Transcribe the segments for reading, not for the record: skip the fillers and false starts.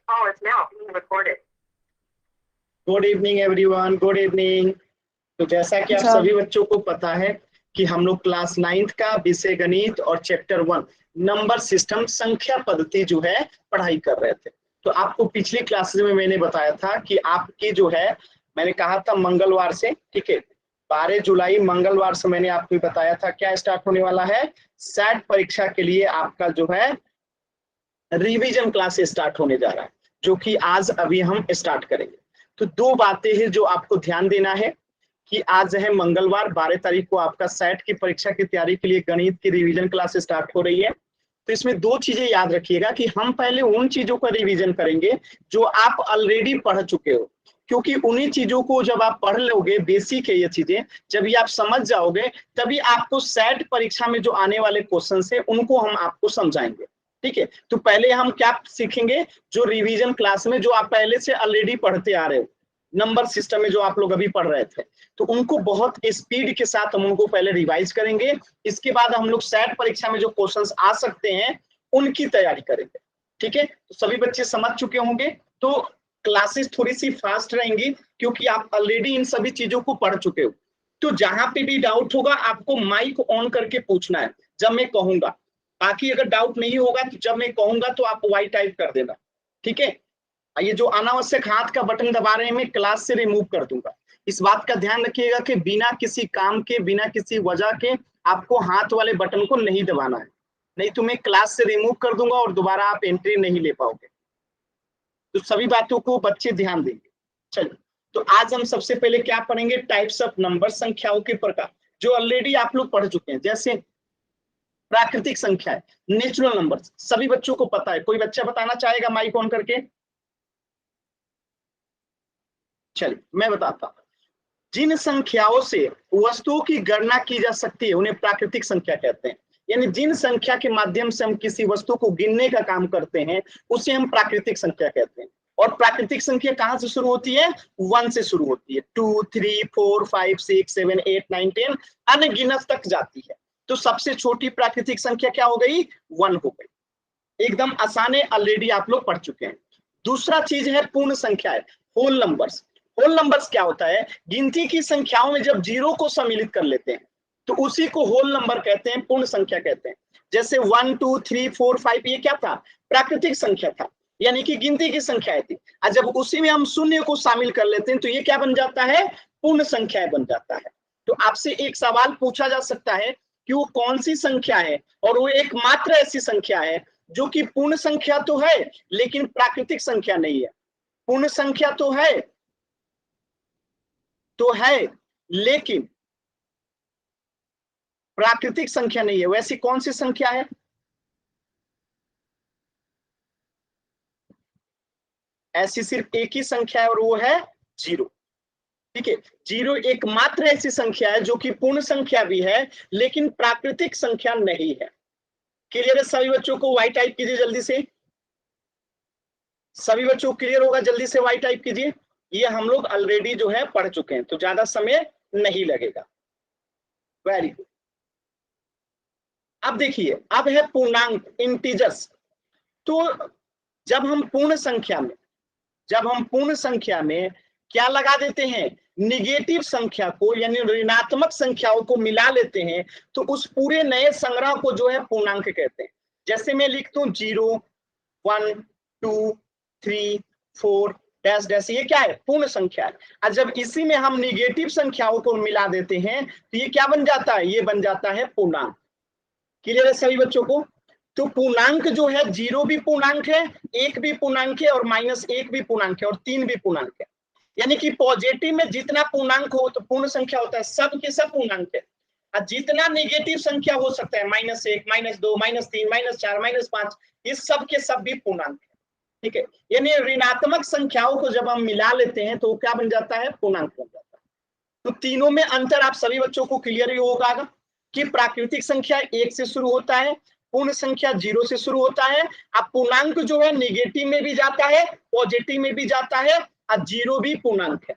call is now being recorded. Good evening everyone, good evening. तो जैसा कि आप अच्छा। सभी बच्चों को पता है कि हम लोग क्लास 9th का विषय गणित और चैप्टर 1 नंबर सिस्टम संख्या पद्धति जो है पढ़ाई कर रहे थे। तो आपको पिछली क्लासेस में मैंने बताया था कि आपकी जो है, मैंने कहा था मंगलवार से, ठीक है, 12 जुलाई मंगलवार से मैंने आपको बताया था क्या स्टार्ट होने वाला है। सेट परीक्षा के लिए आपका जो है रिवीजन क्लास स्टार्ट होने जा रहा है, जो कि आज अभी हम स्टार्ट करेंगे। तो दो बातें हैं जो आपको ध्यान देना है कि आज है मंगलवार 12 तारीख को आपका सेट की परीक्षा की तैयारी के लिए गणित की रिवीजन क्लास स्टार्ट हो रही है। तो इसमें दो चीजें याद रखिएगा कि हम पहले उन चीजों का रिवीजन करेंगे जो आप ऑलरेडी पढ़ चुके हो, क्योंकि उन्हीं चीजों को जब आप पढ़ लोगे, बेसिक है ये चीजें, जब ये आप समझ जाओगे तभी आपको सेट परीक्षा में जो आने वाले क्वेश्चन है उनको हम आपको समझाएंगे। ठीक है, तो पहले हम क्या सीखेंगे, जो रिवीजन क्लास में जो आप पहले से ऑलरेडी पढ़ते आ रहे हो, नंबर सिस्टम में जो आप लोग अभी पढ़ रहे थे, तो उनको बहुत स्पीड के साथ हम उनको पहले रिवाइज करेंगे। इसके बाद हम लोग सेट परीक्षा में जो क्वेश्चंस आ सकते हैं उनकी तैयारी करेंगे। ठीक है, तो सभी बच्चे समझ चुके होंगे। तो क्लासेस थोड़ी सी फास्ट रहेंगी क्योंकि आप ऑलरेडी इन सभी चीजों को पढ़ चुके हो। तो जहां पे भी डाउट होगा आपको माइक ऑन करके पूछना है जब मैं कहूंगा। बाकी अगर डाउट नहीं होगा तो जब मैं कहूंगा तो आप वाई टाइप कर देना। ठीक है, ये जो अनावश्यक हाथ का बटन दबा रहे हैं मैं क्लास से रिमूव कर दूंगा। इस बात का ध्यान रखिएगा कि बिना किसी काम के, बिना किसी वजह के आपको हाथ वाले बटन को नहीं दबाना है, नहीं तो मैं क्लास से रिमूव कर दूंगा और दोबारा आप एंट्री नहीं ले पाओगे। तो सभी बातों को बच्चे ध्यान देंगे। चलिए, तो आज हम सबसे पहले क्या पढ़ेंगे, टाइप्स ऑफ नंबर, संख्याओं के प्रकार, जो ऑलरेडी आप लोग पढ़ चुके हैं। जैसे प्राकृतिक संख्या है, नेचुरल नंबर्स, सभी बच्चों को पता है। कोई बच्चा बताना चाहेगा माइक ऑन करके? चलिए मैं बताता हूं। जिन संख्याओं से वस्तुओं की गणना की जा सकती है उन्हें प्राकृतिक संख्या कहते हैं। यानी जिन संख्या के माध्यम से हम किसी वस्तु को गिनने का काम करते हैं उसे हम प्राकृतिक संख्या कहते हैं। और प्राकृतिक संख्या कहां से शुरू होती है? 1 से शुरू होती है, 2, 3, 4, 5, 6, 7, 8, 9, 10 अनगिनत तक जाती है। तो सबसे छोटी प्राकृतिक संख्या क्या हो गई? 1 हो गई। एकदम आसान है, ऑलरेडी आप लोग पढ़ चुके हैं। दूसरा चीज है पूर्ण संख्या है, होल नंबर्स। होल नंबर्स क्या होता है? गिनती की संख्याओं में जब जीरो को सम्मिलित कर लेते हैं तो उसी को होल नंबर कहते हैं, पूर्ण संख्या कहते हैं। जैसे 1, 2, 3, 4, 5 ये क्या था? प्राकृतिक संख्या था, यानी कि गिनती की संख्याएं थी। और जब उसी में हम शून्य को शामिल कर लेते हैं तो ये क्या बन जाता है? पूर्ण संख्याएं बन जाता है। तो आपसे एक सवाल पूछा जा सकता है कि वो कौन सी संख्या है, और वो एकमात्र ऐसी संख्या है जो कि पूर्ण संख्या तो है लेकिन प्राकृतिक संख्या नहीं है। पूर्ण संख्या तो है लेकिन प्राकृतिक संख्या नहीं है। वैसी कौन सी संख्या है? ऐसी सिर्फ एक ही संख्या है और वो है 0। ठीक है, 0 एकमात्र ऐसी संख्या है जो कि पूर्ण संख्या भी है लेकिन प्राकृतिक संख्या नहीं है। क्लियर है सभी बच्चों को? वाई टाइप कीजिए जल्दी से। सभी बच्चों को क्लियर होगा? जल्दी से वाई टाइप कीजिए। ये हम लोग ऑलरेडी जो है पढ़ चुके हैं तो ज्यादा समय नहीं लगेगा। Very good. अब देखिए, अब है पूर्णांक, इंटीजर्स। तो जब हम पूर्ण संख्या में क्या लगा देते हैं? निगेटिव संख्या को यानी ऋणात्मक संख्याओं को मिला लेते हैं तो उस पूरे नए संग्रह को जो है पूर्णांक कहते हैं। जैसे मैं लिखता हूं 0, 1, 2, 3, 4 डैश डैश, ये क्या है? पूर्ण संख्या है। और जब इसी में हम निगेटिव संख्याओं को मिला देते हैं तो ये क्या बन जाता है? ये बन जाता है पूर्णांक। क्लियर है सभी बच्चों को? तो पूर्णांक जो है 0 भी पूर्णांक है, 1 भी पूर्णांक है और -1 भी पूर्णांक है और 3 भी पूर्णांक है। यानी कि पॉजिटिव में जितना पूर्णांक हो तो पूर्ण संख्या होता है, सब के सब पूर्णांक है। और जितना नेगेटिव संख्या हो सकता है, -1, -2, -3, -4, -5, ये सब के सब भी पूर्णांक है। ठीक है, यानी ऋणात्मक संख्याओं को जब हम मिला लेते हैं तो क्या बन जाता है? पूर्णांक बन जाता है। तो तीनों में अंतर आप सभी बच्चों को क्लियर ही होगा कि प्राकृतिक संख्या 1 से शुरू होता है, पूर्ण संख्या 0 से शुरू होता है। अब पूर्णांक जो है निगेटिव में भी जाता है, पॉजिटिव में भी जाता है और 0 भी पूर्णांक है।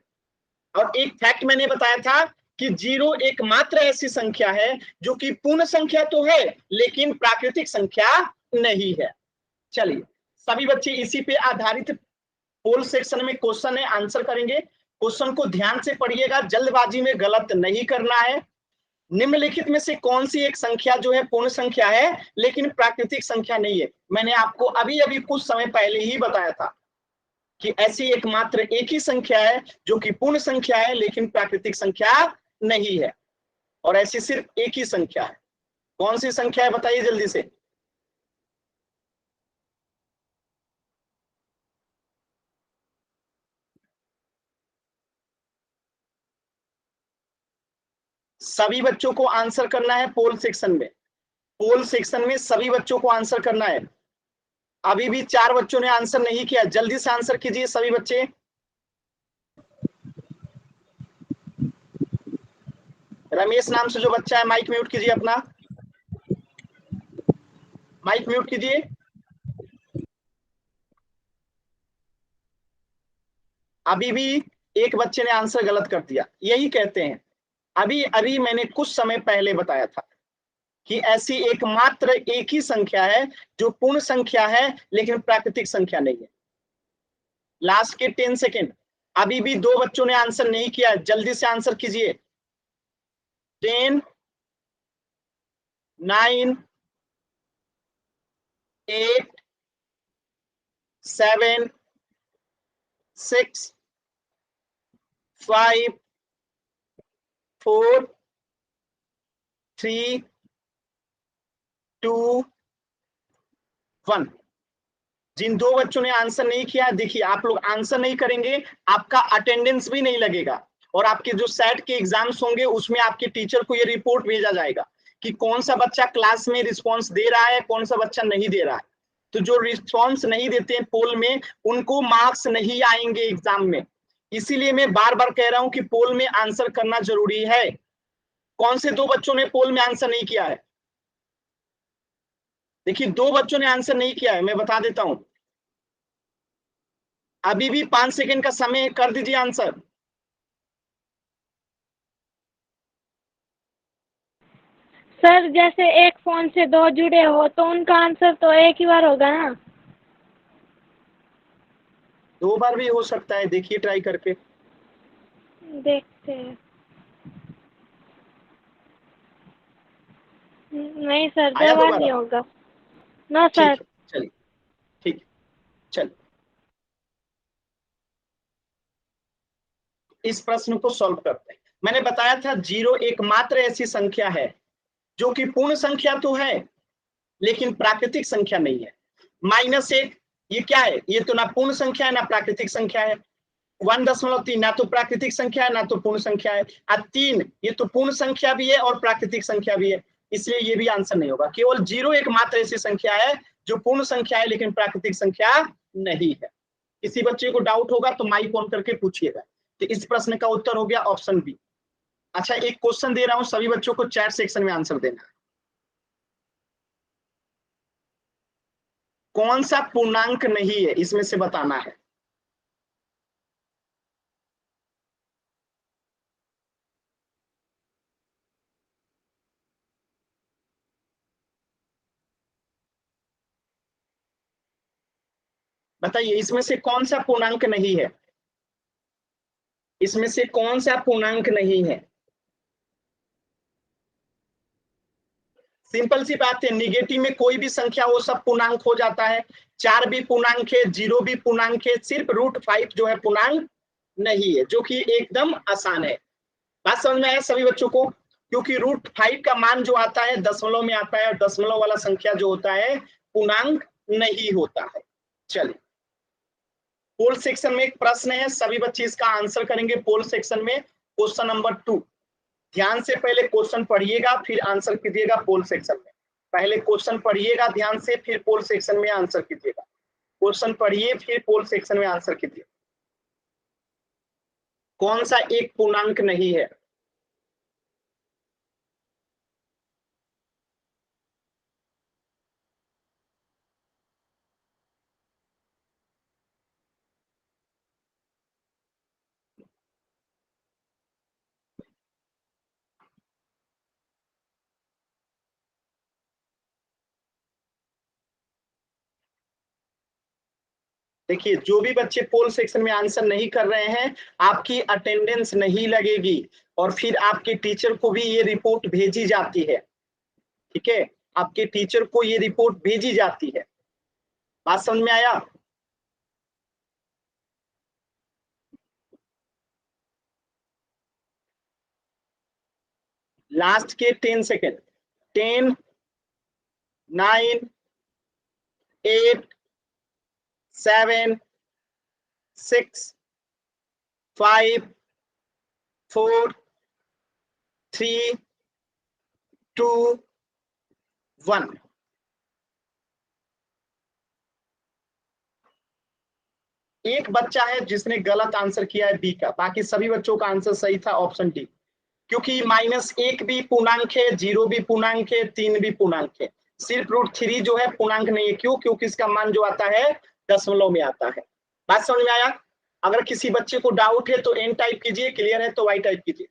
और एक फैक्ट मैंने बताया था कि 0 एकमात्र ऐसी संख्या है जो कि पूर्ण संख्या तो है लेकिन प्राकृतिक संख्या नहीं है। चलिए, सभी बच्चे इसी पे आधारित पोल सेक्शन में क्वेश्चन है, आंसर करेंगे। क्वेश्चन को ध्यान से पढ़िएगा, जल्दबाजी में गलत नहीं करना है। निम्नलिखित में से कौन सी एक संख्या जो है पूर्ण संख्या है लेकिन प्राकृतिक संख्या नहीं है? मैंने आपको अभी अभी कुछ समय पहले ही बताया था कि ऐसी एकमात्र एक ही संख्या है जो कि पूर्ण संख्या है लेकिन प्राकृतिक संख्या नहीं है, और ऐसी सिर्फ एक ही संख्या है। कौन सी संख्या है बताइए जल्दी से। सभी बच्चों को आंसर करना है पोल सेक्शन में। पोल सेक्शन में सभी बच्चों को आंसर करना है। अभी भी 4 बच्चों ने आंसर नहीं किया, जल्दी से आंसर कीजिए सभी बच्चे। रमेश नाम से जो बच्चा है, माइक म्यूट कीजिए अपना, माइक म्यूट कीजिए। अभी भी एक बच्चे ने आंसर गलत कर दिया। यही कहते हैं, अभी अभी मैंने कुछ समय पहले बताया था कि ऐसी एकमात्र एक ही संख्या है जो पूर्ण संख्या है लेकिन प्राकृतिक संख्या नहीं है। लास्ट के 10 सेकेंड। अभी भी 2 बच्चों ने आंसर नहीं किया, जल्दी से आंसर कीजिए। 10, 9, 8, 7, 6, 5, 4, 3, 2, 1। जिन 2 बच्चों ने आंसर नहीं किया, देखिए आप लोग आंसर नहीं करेंगे, आपका अटेंडेंस भी नहीं लगेगा, और आपके जो सेट के एग्जाम्स होंगे उसमें आपके टीचर को ये रिपोर्ट भेजा जाएगा कि कौन सा बच्चा क्लास में रिस्पॉन्स दे रहा है, कौन सा बच्चा नहीं दे रहा है। तो जो रिस्पॉन्स नहीं देते हैं पोल में, उनको मार्क्स नहीं आएंगे एग्जाम में। इसीलिए मैं बार बार कह रहा हूं कि पोल में आंसर करना जरूरी है। कौन से 2 बच्चों ने पोल में आंसर नहीं किया है? देखिए 2 बच्चों ने आंसर नहीं किया है, मैं बता देता हूं। अभी भी 5 सेकंड का समय, कर दीजिए आंसर। सर जैसे एक फोन से 2 जुड़े हो तो उनका आंसर तो एक ही बार होगा ना? 2 बार भी हो सकता है, देखिए ट्राई करके। देखते हैं। नहीं सर, 2 आया बार दोबारा? नहीं होगा ना ठीक सर। है, चलिए, ठीक है, चलिए इस प्रश्न को सॉल्व करते हैं। मैंने बताया था 0 एकमात्र ऐसी संख्या है जो कि पूर्ण संख्या तो है लेकिन प्राकृतिक संख्या नहीं है। -1 ये क्या है? ये तो ना पूर्ण संख्या है ना प्राकृतिक संख्या है। 1.3 ना तो प्राकृतिक संख्या है ना तो पूर्ण संख्या है। 3 ये तो पूर्ण संख्या भी है और प्राकृतिक संख्या भी है, इसलिए ये भी आंसर नहीं होगा। केवल 0 एकमात्र ऐसी संख्या है जो पूर्ण संख्या है लेकिन प्राकृतिक संख्या नहीं है। किसी बच्चे को डाउट होगा तो माइक ऑन करके पूछिएगा। तो इस प्रश्न का उत्तर हो गया ऑप्शन बी। अच्छा, एक क्वेश्चन दे रहा हूं, सभी बच्चों को चैट सेक्शन में आंसर देना है। कौन सा पूर्णांक नहीं है इसमें से बताना है। बताइए इसमें से कौन सा पूर्णांक नहीं है, इसमें से कौन सा पूर्णांक नहीं है। सिंपल सी बात है, निगेटिव में कोई भी संख्या हो सब पूर्णांक हो जाता है। 4 भी पूर्णांक है, 0 भी पूर्णांक है, सिर्फ √5 जो है पूर्णांक नहीं है, जो कि एकदम आसान है। बात समझ में आया सभी बच्चों को? क्योंकि √5 का मान जो आता है दशमलव में आता है, और दशमलव वाला संख्या जो होता है पूर्णांक नहीं होता है। चलिए, पोल सेक्शन में एक प्रश्न है, सभी बच्चे इसका आंसर करेंगे पोल सेक्शन में। क्वेश्चन नंबर 2, ध्यान से पहले क्वेश्चन पढ़िएगा फिर आंसर कीजिएगा पोल सेक्शन में। पहले क्वेश्चन पढ़िएगा ध्यान से, फिर पोल सेक्शन में आंसर कीजिएगा। क्वेश्चन पढ़िए फिर पोल सेक्शन में आंसर कीजिए। कौन सा एक पूर्णांक नहीं है? देखिए जो भी बच्चे पोल सेक्शन में आंसर नहीं कर रहे हैं, आपकी अटेंडेंस नहीं लगेगी और फिर आपके टीचर को भी ये रिपोर्ट भेजी जाती है। ठीक है, आपके टीचर को ये रिपोर्ट भेजी जाती है। बात समझ में आया? लास्ट के 10 सेकेंड। 10, 9, 8, 7, 6, 5, 4, 3, 2, 1। एक बच्चा है जिसने गलत आंसर किया है बी का, बाकी सभी बच्चों का आंसर सही था, ऑप्शन डी। क्योंकि -1 भी पूर्णांक है, 0 भी पूर्णांक है, 3 भी पूर्णांक है। सिर्फ √3 जो है पूर्णांक नहीं है। क्यों? क्योंकि इसका मान जो आता है दशमलव में आता है। बात समझ में आया? अगर किसी बच्चे को डाउट है तो एन टाइप कीजिए, क्लियर है तो वाई टाइप कीजिए।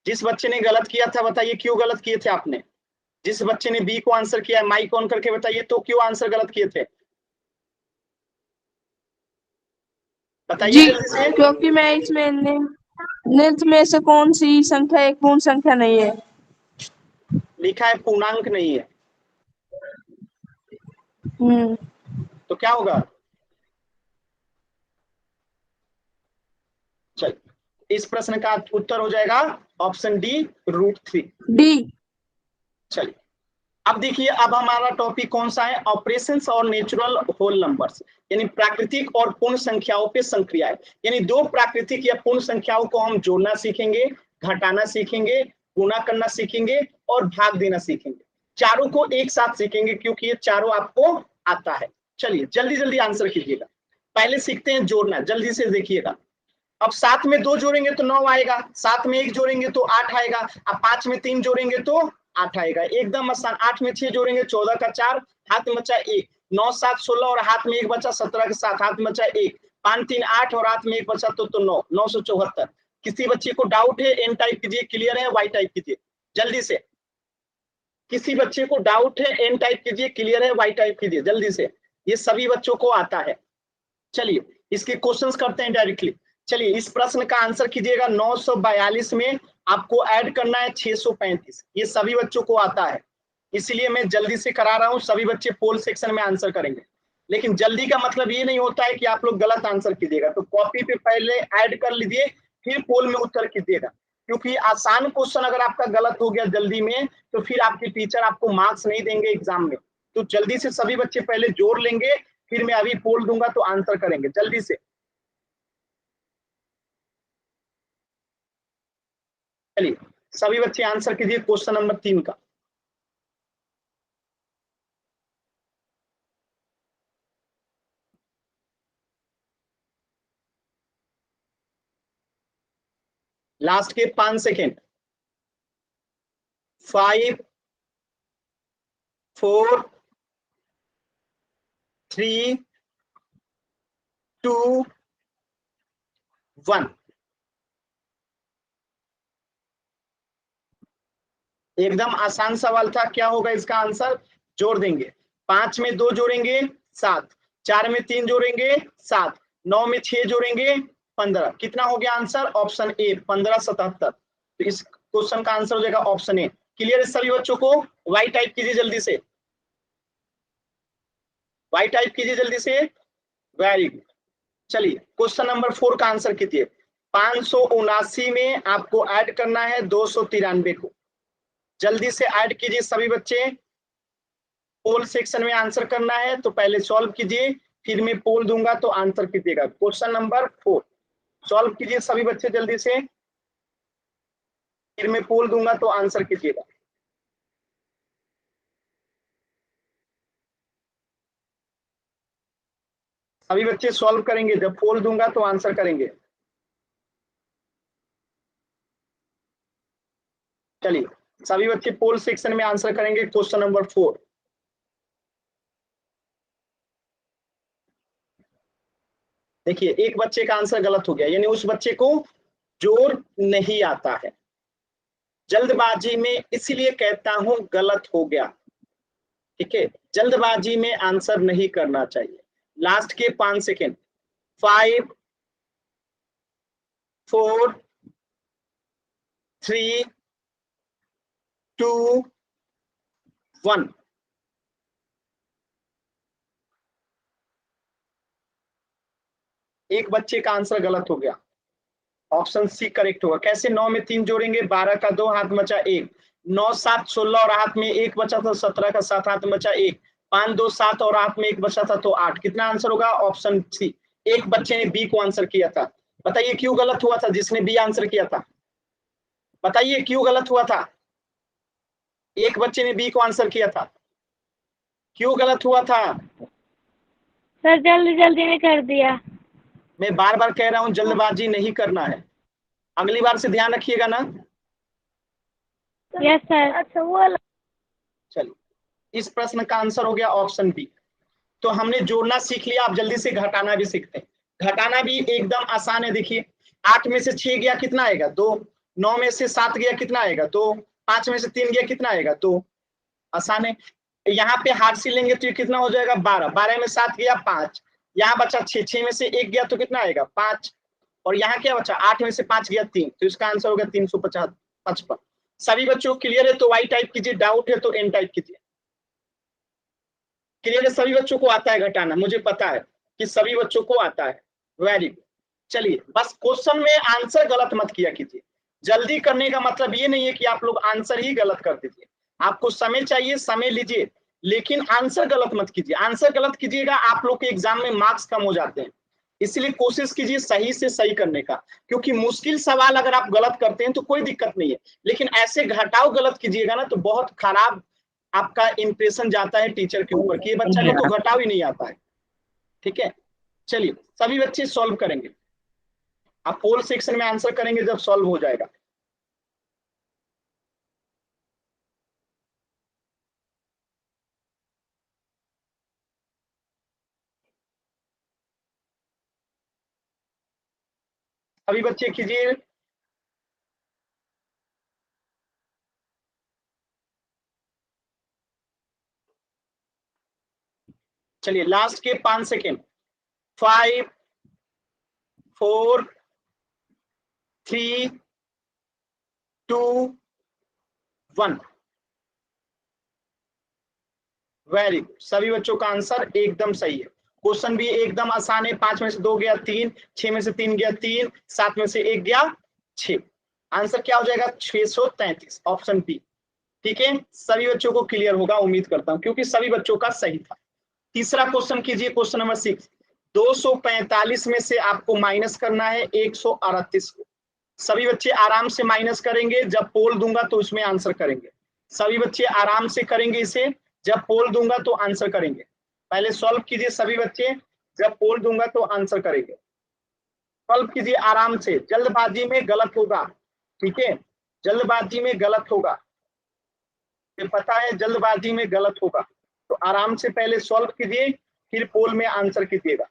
जिस बच्चे ने गलत किया था बताइए क्यों गलत किए थे आपने? जिस बच्चे ने बी को आंसर किया है माइक ऑन करके बताइए तो क्यों आंसर गलत किए थे? बताइए जी, जल्दी से। क्योंकि मैं इसमें निम्न में से कौन सी संख्या एक पूर्ण संख्या नहीं है। लिखा है पूर्णांक नहीं है, तो क्या होगा? चलिए इस प्रश्न का उत्तर हो जाएगा ऑप्शन डी, √3। डी। चलिए अब देखिए, अब हमारा टॉपिक कौन सा है? ऑपरेशंस और नेचुरल होल नंबर्स, यानी प्राकृतिक और पूर्ण संख्याओं पे संक्रियाएं। यानी दो प्राकृतिक या पूर्ण संख्याओं को हम जोड़ना सीखेंगे, घटाना सीखेंगे, गुणा करना सीखेंगे और भाग देना सीखेंगे। चारों को एक साथ सीखेंगे क्योंकि ये चारों आपको आता है। चलिए जल्दी जल्दी आंसर कीजिएगा। पहले सीखते हैं जोड़ना, जल्दी से देखिएगा। अब 7 में 2 जोड़ेंगे तो 9 आएगा, 7 में 1 जोड़ेंगे तो 8 आएगा, अब 5 में 3 जोड़ेंगे तो 8 आएगा। एकदम आसान। 8 में 6 जोड़ेंगे 14 का 4, हाथ में बचा 1, 9 7 16 और हाथ में 1 बचा 17 के 7, हाथ में बचा 1, 5 3 8 और हाथ में 1 बचा तो 9, 974। किसी बच्चे को डाउट है एन टाइप कीजिए, क्लियर है वाई टाइप कीजिए जल्दी से। किसी बच्चे को डाउट है एन टाइप कीजिए, क्लियर है वाई टाइप कीजिए जल्दी से। ये सभी बच्चों को आता है। चलिए इसके क्वेश्चंस करते हैं डायरेक्टली। चलिए इस प्रश्न का आंसर कीजिएगा। 942 में आपको ऐड करना है 635। ये सभी बच्चों को आता है, इसलिए मैं जल्दी से करा रहा हूं। सभी बच्चे पोल सेक्शन में आंसर करेंगे, लेकिन जल्दी का मतलब ये नहीं होता है कि आप लोग गलत आंसर कीजिएगा। तो कॉपी पे पहले ऐड कर लीजिए, फिर पोल में उत्तर कीजिएगा। क्योंकि आसान क्वेश्चन अगर आपका गलत हो गया जल्दी में तो फिर आपके टीचर आपको मार्क्स नहीं देंगे एग्जाम में। तो जल्दी से सभी बच्चे पहले जोड़ लेंगे, फिर मैं अभी पोल दूंगा तो आंसर करेंगे जल्दी से। चलिए सभी बच्चे आंसर कीजिए क्वेश्चन नंबर 3 का। लास्ट के 5 सेकेंड। 5 4 3 2 1। एकदम आसान सवाल था। क्या होगा इसका आंसर? जोड़ देंगे। 5 में 2 जोड़ेंगे 7, 4 में 3 जोड़ेंगे 7, 9 में 6 जोड़ेंगे 15। कितना हो गया आंसर? Option A 1577। तो इस क्वेश्चन का आंसर हो जाएगा ऑप्शन ए। क्लियर है सभी बच्चों को? वाई टाइप कीजिए जल्दी से, वाई टाइप कीजिए जल्दी से। Very good. चलिए क्वेश्चन नंबर 4 का आंसर कीजिए। 579 में आपको ऐड करना है 293 को। जल्दी से ऐड कीजिए सभी बच्चे। पोल सेक्शन में आंसर करना है तो पहले सॉल्व कीजिए, फिर मैं पोल दूंगा तो आंसर कीजिएगा। क्वेश्चन नंबर 4 सॉल्व कीजिए सभी बच्चे जल्दी से, फिर मैं पोल दूंगा तो आंसर कीजिएगा। सभी बच्चे सॉल्व करेंगे, जब पोल दूंगा तो आंसर करेंगे। चलिए सभी बच्चे पोल सेक्शन में आंसर करेंगे क्वेश्चन नंबर 4। देखिए एक बच्चे का आंसर गलत हो गया, यानी उस बच्चे को जोड़ नहीं आता है। जल्दबाजी में इसलिए कहता हूं गलत हो गया, ठीक है, जल्दबाजी में आंसर नहीं करना चाहिए। लास्ट के 5 सेकेंड, 5 4 3 2 1। एक बच्चे का आंसर गलत हो गया, ऑप्शन सी करेक्ट होगा। कैसे? 9 में 3 जोड़ेंगे, 12 का 2 हाथ बचा 1, 9 7 16 और हाथ में 1 बचा था, 17 का 7 हाथ में बचा 1, 5 2 7 और हाथ में 1 बचा था, तो 8। कितना आंसर होगा? Option C. एक बच्चे ने बी को आंसर किया था। बताइए क्यों गलत हुआ था? जिसने बी आंसर किया था, बताइए क्यों गलत हुआ था? एक बच्चे ने बी को आंसर किया था, क्यों गलत हुआ था? सर जल्दी जल्दी में कर दिया। मैं बार बार कह रहा हूं जल्दबाजी नहीं करना है, अगली बार से ध्यान रखिएगा ना। Yes sir. अच्छा वो चलिए, इस प्रश्न का आंसर हो गया ऑप्शन बी। तो हमने जोड़ना सीख लिया, आप जल्दी से घटाना भी सीखते हैं। घटाना भी एकदम आसान है। देखिए 8 में से 6 गया, कितना आएगा? 2। 9 में से 7 गया, कितना आएगा? 2। 5 में से 3 गया, कितना आएगा? 2। आसान है। यहाँ पे हाथ से लेंगे तो ये कितना हो जाएगा? 12। 12 में 7 गया, 5। यहाँ बचा 6, 6 में से 1 गया तो कितना आएगा? 5। और यहाँ क्या बचा? 8 में से 5 गया, 3, तो इसका आंसर होगा 355। सभी बच्चों क्लियर है तो वाई टाइप कीजिए, डाउट है तो एन टाइप कीजिए। क्लियर है? सभी बच्चों को आता है घटाना, मुझे पता है कि सभी बच्चों को आता है। Very good. चलिए, बस क्वेश्चन में आंसर गलत मत किया कीजिए। जल्दी करने का मतलब ये नहीं है कि आप लोग आंसर ही गलत कर दीजिए। आपको समय चाहिए, समय लीजिए, लेकिन आंसर गलत मत कीजिए। आंसर गलत कीजिएगा, आप लोग के एग्जाम में मार्क्स कम हो जाते हैं। इसलिए कोशिश कीजिए सही से सही करने का, क्योंकि मुश्किल सवाल अगर आप गलत करते हैं तो कोई दिक्कत नहीं है, लेकिन ऐसे घटाव गलत कीजिएगा ना तो बहुत खराब आपका इंप्रेशन जाता है टीचर के ऊपर कि ये बच्चा को तो घटाव ही नहीं आता है। ठीक है, चलिए सभी बच्चे सॉल्व करेंगे। आप पोल सेक्शन में आंसर करेंगे जब सॉल्व हो जाएगा। सभी बच्चे कीजिए। चलिए लास्ट के 5 सेकेंड, 5 4 3 2 1। वेरी गुड, सभी बच्चों का आंसर एकदम सही है। क्वेश्चन भी एकदम आसान है। 5 में से 2 गया 3, 6 में से 3 गया 3, 7 में से 1 गया 6। आंसर क्या हो जाएगा? 633, ऑप्शन बी। ठीक है, सभी बच्चों को क्लियर होगा उम्मीद करता हूं, क्योंकि सभी बच्चों का सही था। तीसरा क्वेश्चन कीजिए, क्वेश्चन नंबर 6। 245 में से आपको माइनस करना है 138 को। सभी बच्चे आराम से माइनस करेंगे, जब पोल दूंगा तो इसमें आंसर करेंगे। सभी बच्चे आराम से करेंगे इसे, जब पोल दूंगा तो आंसर करेंगे। पहले सॉल्व कीजिए सभी बच्चे, जब पोल दूंगा तो आंसर करेंगे। सॉल्व कीजिए आराम से, जल्दबाजी में गलत होगा। ठीक है, जल्दबाजी में गलत होगा, ये पता है, जल्दबाजी में गलत होगा। तो आराम से पहले सॉल्व कीजिए, फिर पोल में आंसर कीजिएगा।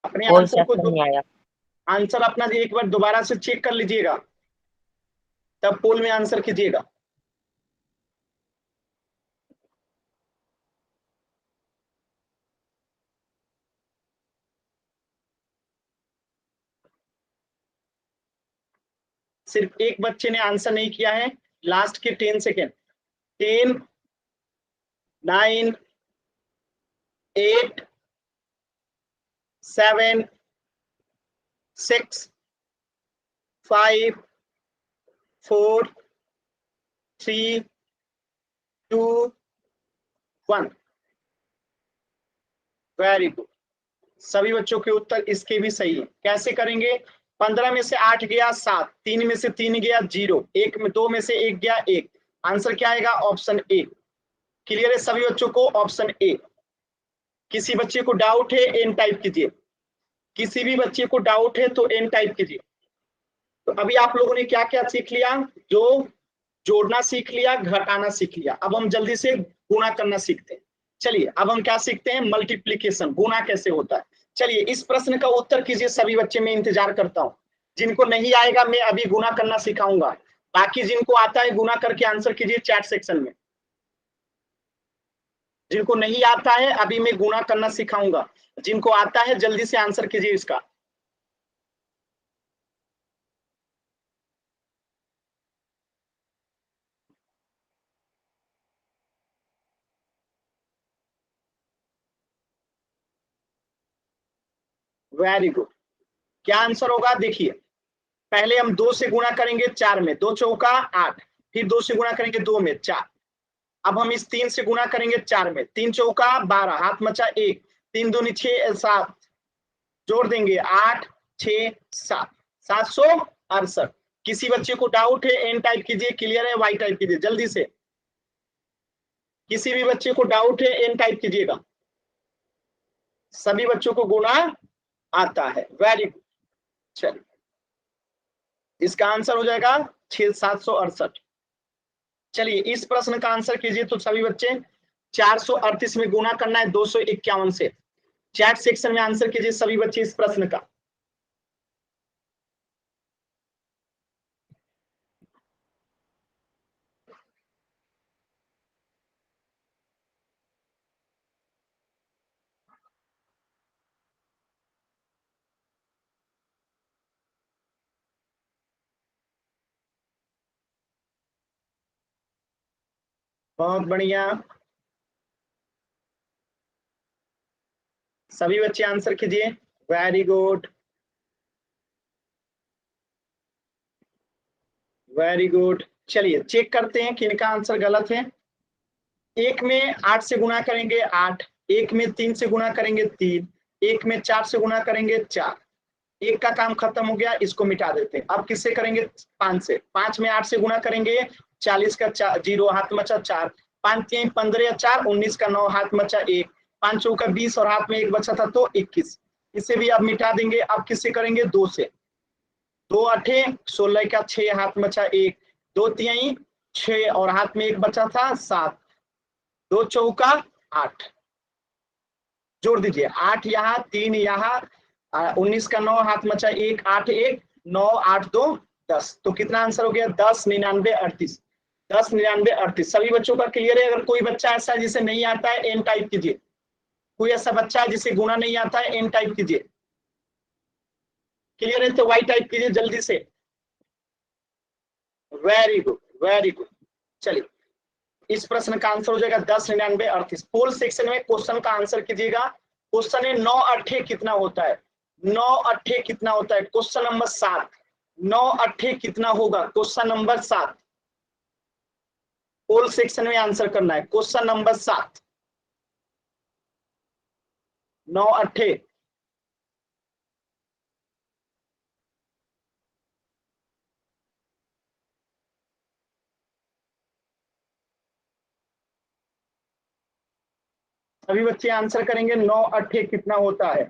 अपने आंसर को आंसर अपना एक बार दोबारा से चेक कर लीजिएगा, तब पोल में आंसर कीजिएगा। सिर्फ एक बच्चे ने आंसर नहीं किया है। लास्ट के 10 सेकेंड, 10 9 8 7 6 5 4 3 2 1। वेरी गुड, सभी बच्चों के उत्तर इसके भी सही है। कैसे करेंगे? 15 में से 8 गया 7, 3 में से 3 गया 0, 1 में 2 में से 1 गया 1। आंसर क्या आएगा? Option A. क्लियर है सभी बच्चों को? Option A. किसी बच्चे को डाउट है एन टाइप कीजिए, किसी भी बच्चे को डाउट है तो एन टाइप कीजिए। तो अभी आप लोगों ने क्या क्या सीख लिया? जो जोड़ना सीख लिया, घटाना सीख लिया। अब हम जल्दी से गुणा करना सीखते हैं। चलिए अब हम क्या सीखते हैं, मल्टीप्लीकेशन, गुणा कैसे होता है। चलिए इस प्रश्न का उत्तर कीजिए सभी बच्चे, मैं इंतजार करता हूं। जिनको नहीं आएगा मैं अभी गुणा करना सिखाऊंगा, बाकी जिनको आता है गुणा करके आंसर कीजिए चैट सेक्शन में। जिनको नहीं आता है अभी मैं गुणा करना सिखाऊंगा, जिनको आता है जल्दी से आंसर कीजिए इसका। Very good. क्या आंसर होगा देखिए, पहले हम 2 से गुणा करेंगे 4 में, 2 चौका 8, फिर 2 से गुणा करेंगे 2 में 4। अब हम इस 3 से गुणा करेंगे 4 में, 3 चौका 12, हाथ मचा 1, 3 दूनी 6 7, जोड़ देंगे 8 6 7, 768। किसी बच्चे को डाउट है एन टाइप कीजिए, क्लियर है वाई टाइप कीजिए जल्दी से। किसी भी बच्चे को डाउट है एन टाइप कीजिएगा। सभी बच्चों को गुणा आता है, वेरी गुड। चलिए इसका आंसर हो जाएगा 768। चलिए इस प्रश्न का आंसर कीजिए तो सभी बच्चे। 438 में गुणा करना है 251 से। चैट सेक्शन में आंसर कीजिए सभी बच्चे इस प्रश्न का। बहुत बढ़िया, सभी बच्चे आंसर कीजिए, वेरी गुड वेरी गुड। चलिए चेक करते हैं किनका आंसर गलत है। 1 में 8 से गुणा करेंगे 8, 1 में 3 से गुणा करेंगे 3, 1 में 4 से गुणा करेंगे 4। एक का काम खत्म हो गया, इसको मिटा देते हैं। अब किससे करेंगे, 5 से। 5 में 8 से गुणा करेंगे, 40 का 0 हाथ मचा 4, 5 3 15 4 19 का 9 हाथ मचा 1, 5 चौका 20 और हाथ में 1 बचा था तो 21। इसे भी अब मिटा देंगे। अब किससे करेंगे, 2 से। 2 8 16 का 6 हाथ मचा 1, 2 3 6 और हाथ में 1 बचा था 7, 2 चौका 8, जोड़ दीजिए 8 यहाँ 3 यहाँ, 19 का 9 हाथ मचा 1, 8 1 9 8 2 10। तो कितना आंसर हो गया, 10 99 38। 10 99 38। सभी बच्चों का क्लियर है। अगर कोई बच्चा ऐसा है जिसे नहीं आता है एन टाइप कीजिए। कोई ऐसा बच्चा है जिसे गुणा नहीं आता है एन टाइप कीजिए। क्लियर है तो वाई टाइप कीजिए जल्दी से। Very good very good. चलिए इस प्रश्न का आंसर हो जाएगा 10 99 38। पोल सेक्शन में क्वेश्चन का आंसर कीजिएगा। क्वेश्चन है 9 8 कितना होता है, 9 8 कितना होता है, क्वेश्चन नंबर 7। 9 8 कितना होगा, क्वेश्चन नंबर 7। पोल सेक्शन में आंसर करना है, क्वेश्चन नंबर 7। 9 8 सभी बच्चे आंसर करेंगे 9 8 कितना होता है।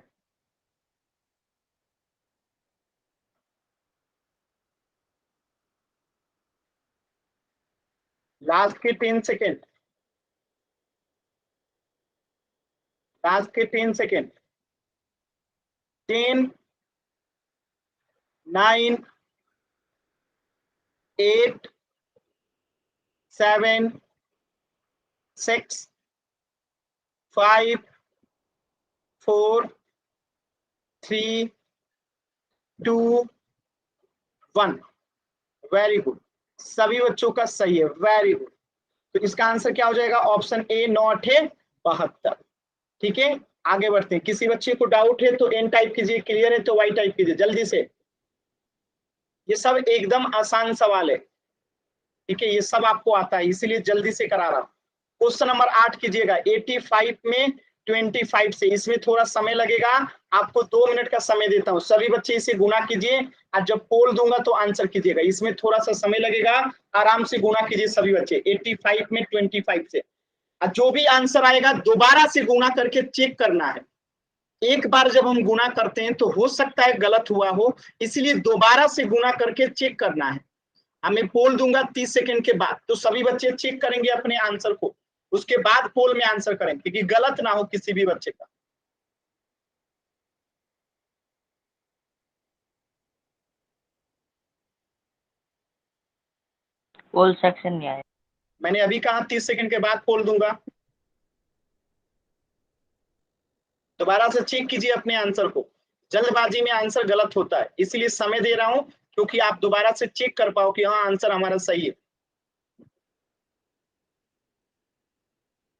लास्ट के 10 सेकेंड, लास्ट के 10 सेकेंड। 10 9 8 7 6 5 4 3 2 1। वेरी गुड, सभी बच्चों का सही है, वेरी गुड। तो इसका आंसर क्या हो जाएगा, ऑप्शन ए 9 8 72। ठीक है आगे बढ़ते हैं। किसी बच्चे को डाउट है तो एन टाइप कीजिए, क्लियर है तो वाई टाइप कीजिए जल्दी से। ये सब एकदम आसान सवाल है, ठीक है, ये सब आपको आता है इसीलिए जल्दी से करा रहा हूं। क्वेश्चन नंबर 8 कीजिएगा। 85 में 25 से, इसमें थोड़ा समय लगेगा, आपको 2 मिनट का समय देता हूं। सभी बच्चे इसे गुणा कीजिए और जब पोल दूंगा तो आंसर कीजिएगा। इसमें थोड़ा सा समय लगेगा, आराम से गुणा कीजिए सभी बच्चे। 85 में 25 से, और जो भी आंसर आएगा दोबारा से गुणा करके चेक करना है। एक बार जब हम गुणा करते हैं तो हो सकता है गलत हुआ हो, इसलिए दोबारा से गुणा करके चेक करना है। मैं पोल दूंगा 30 सेकंड के बाद, तो सभी बच्चे चेक करेंगे अपने आंसर को, उसके बाद पोल में आंसर करेंगे, क्योंकि गलत ना हो किसी भी बच्चे का। पोल सेक्शन नहीं आया। मैंने अभी कहा 30 सेकंड के बाद पोल दूंगा। दोबारा से चेक कीजिए अपने आंसर को, जल्दबाजी में आंसर गलत होता है, इसीलिए समय दे रहा हूं क्योंकि आप दोबारा से चेक कर पाओ कि हाँ आंसर हमारा सही है।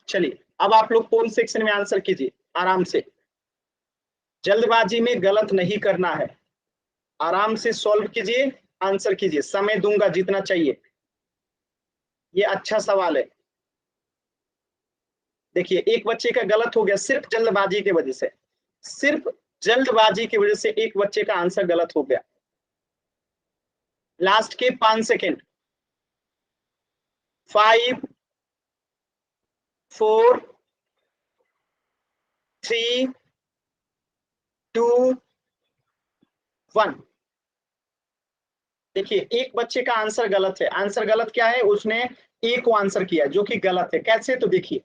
चलिए अब आप लोग पोल सेक्शन में आंसर कीजिए आराम से, जल्दबाजी में गलत नहीं करना है, आराम से सॉल्व कीजिए, आंसर कीजिए, समय दूंगा जितना चाहिए। ये अच्छा सवाल है। देखिए एक बच्चे का गलत हो गया सिर्फ जल्दबाजी की वजह से, सिर्फ जल्दबाजी की वजह से एक बच्चे का आंसर गलत हो गया। लास्ट के 5 सेकेंड, 5 4 3 2 1। देखिए एक बच्चे का आंसर गलत है। आंसर गलत क्या है, उसने ए को आंसर किया जो कि गलत है। कैसे, तो देखिए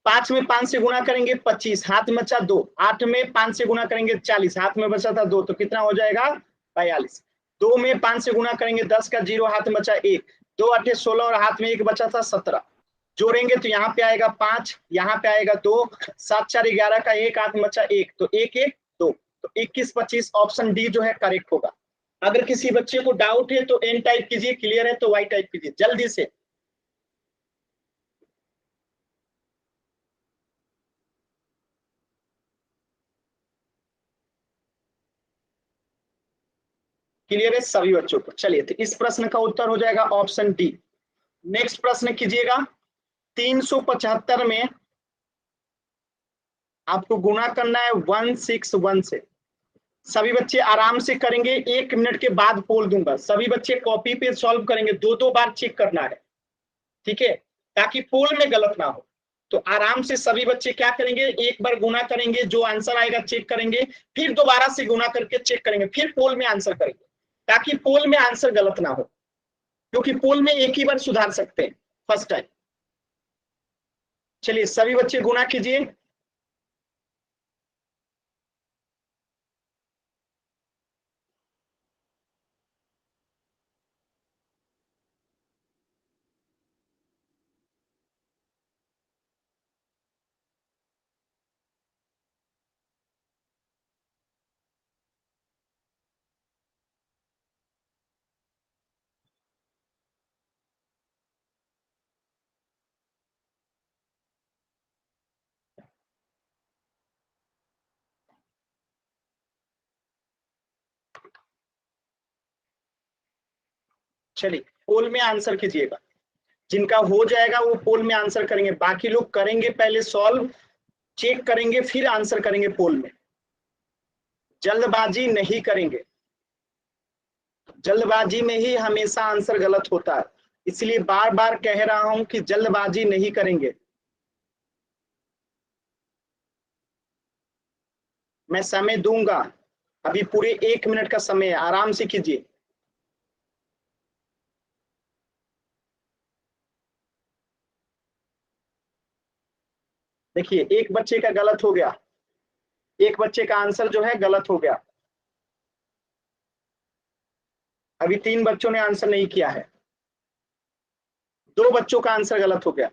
5 में 5 से गुणा करेंगे 25, हाथ में बचा 2, 8 में 5 से गुणा करेंगे 40, हाथ में बचा था 2, तो कितना हो जाएगा 42। 2 में 5 से गुणा करेंगे 10 का 0, हाथ में बचा 1, 2 8 16 और हाथ में 1 बचा था 17। जोड़ेंगे तो यहाँ पे आएगा 5, यहाँ पे आएगा 2, 7 4 11 का 1, हाथ में बचा 1, तो 1 1 2, तो 21 25 ऑप्शन डी जो है करेक्ट होगा। अगर किसी बच्चे को डाउट है तो एन टाइप कीजिए, क्लियर है तो वाई टाइप कीजिए जल्दी से। क्लियर है सभी बच्चों को। चलिए तो इस प्रश्न का उत्तर हो जाएगा ऑप्शन डी। नेक्स्ट प्रश्न कीजिएगा, 375 में आपको गुणा करना है 161 से। सभी बच्चे आराम से करेंगे, 1 मिनट के बाद पोल दूंगा, सभी बच्चे कॉपी पे सॉल्व करेंगे, 2 बार चेक करना है, ठीक है, ताकि पोल में गलत ना हो। तो आराम से सभी बच्चे क्या करेंगे, एक बार गुणा करेंगे, जो आंसर आएगा चेक करेंगे, फिर दोबारा से गुणा करके चेक करेंगे, फिर पोल में आंसर करेंगे, ताकि पोल में आंसर गलत ना हो, क्योंकि पोल में एक ही बार सुधार सकते हैं फर्स्ट टाइम। चलिए सभी बच्चे गुणा कीजिए। चलिए पोल में आंसर कीजिएगा, जिनका हो जाएगा वो पोल में आंसर करेंगे, बाकी लोग करेंगे पहले सॉल्व, चेक करेंगे, फिर आंसर करेंगे पोल में, जल्दबाजी नहीं करेंगे। जल्दबाजी में ही हमेशा आंसर गलत होता है, इसलिए बार बार कह रहा हूं कि जल्दबाजी नहीं करेंगे। मैं समय दूंगा, अभी पूरे 1 मिनट का समय है, आराम से कीजिए। देखिए एक बच्चे का गलत हो गया, एक बच्चे का आंसर जो है गलत हो गया, अभी 3 बच्चों ने आंसर नहीं किया है, 2 बच्चों का आंसर गलत हो गया।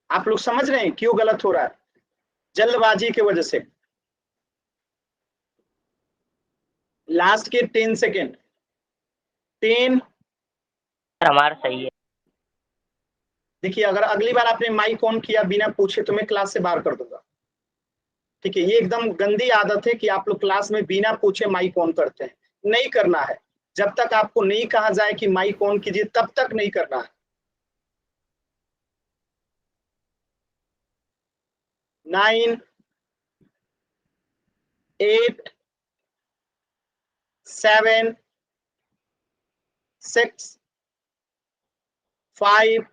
आप लोग समझ रहे हैं क्यों गलत हो रहा है, जल्दबाजी की वजह से। लास्ट के 10 सेकेंड, 10। हमारा सही है। देखिए अगर अगली बार आपने माइक ऑन किया बिना पूछे तो मैं क्लास से बाहर कर दूंगा, ठीक है। ये एकदम गंदी आदत है कि आप लोग क्लास में बिना पूछे माइक ऑन करते हैं, नहीं करना है। जब तक आपको नहीं कहा जाए कि माइक ऑन कीजिए तब तक नहीं करना है। 9 8 7 6 5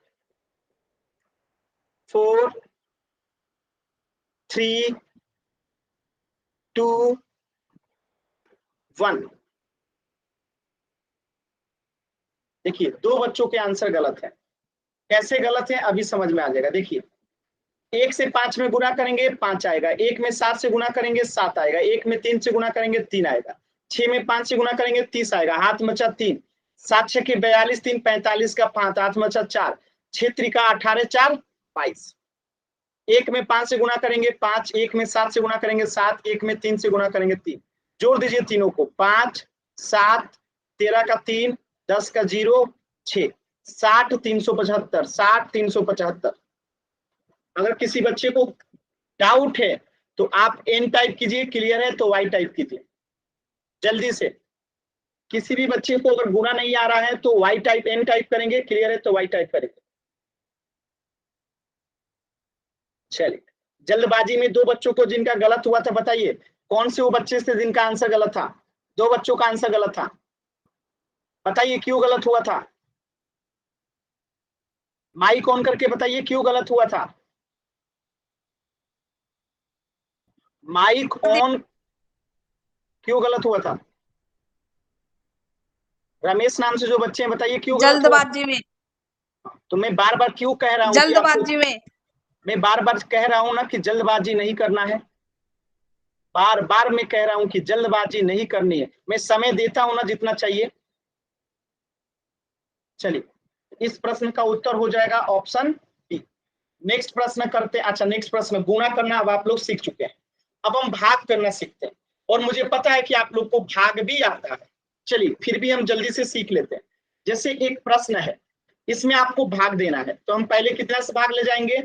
4 3 2 1। देखिए 2 बच्चों के आंसर गलत है। कैसे गलत है अभी समझ में आ जाएगा। देखिए 1 से 5 में गुना करेंगे 5 आएगा, 1 में 7 से गुना करेंगे 7 आएगा, 1 में 3 से गुना करेंगे 3 आएगा, 6 में 5 से गुना करेंगे 30 आएगा, हाथ मचा 3, 7 6 के 42, 3 45 का 5, हाथ मचा 4, 6 त्रिका 18, 4 22। 1 में 5 से गुना करेंगे 5, 1 में 7 से गुना करेंगे 7, 1 में 3 से गुना करेंगे 3। जोड़ दीजिए तीनों को, 5 7 13 का 3 10 का 0 6 60 375 60 375। अगर किसी बच्चे को डाउट है तो आप एन टाइप कीजिए, क्लियर है तो वाई टाइप कीजिए जल्दी से। किसी भी बच्चे को अगर गुना नहीं आ रहा है तो वाई टाइप एन टाइप करेंगे, क्लियर है तो वाई टाइप करेंगे। चलिए जल्दबाजी में 2 बच्चों को जिनका गलत हुआ था बताइए कौन से वो बच्चे थे जिनका आंसर गलत था। 2 बच्चों का आंसर गलत था, बताइए क्यों गलत हुआ था। माइक ऑन करके बताइए क्यों गलत हुआ था। माइक ऑन, क्यों गलत हुआ था। रमेश नाम से जो बच्चे हैं बताइए क्यों गलत हुआ। जल्दबाजी में, तो मैं बार बार क्यों कह रहा हूँ कि आपको, जल्दबाजी में। मैं बार बार कह रहा हूं ना कि जल्दबाजी नहीं करना है। बार बार मैं कह रहा हूं कि जल्दबाजी नहीं करनी है, मैं समय देता हूं ना जितना चाहिए। चलिए इस प्रश्न का उत्तर हो जाएगा ऑप्शन बी। नेक्स्ट प्रश्न करते हैं। अच्छा नेक्स्ट प्रश्न गुणा करना अब आप लोग सीख चुके हैं, अब हम भाग करना सीखते हैं। और मुझे पता है कि आप लोग को भाग भी आता है, चलिए फिर भी हम जल्दी से सीख लेते हैं। जैसे एक प्रश्न है, इसमें आपको भाग देना है, तो हम पहले कितना से भाग ले जाएंगे,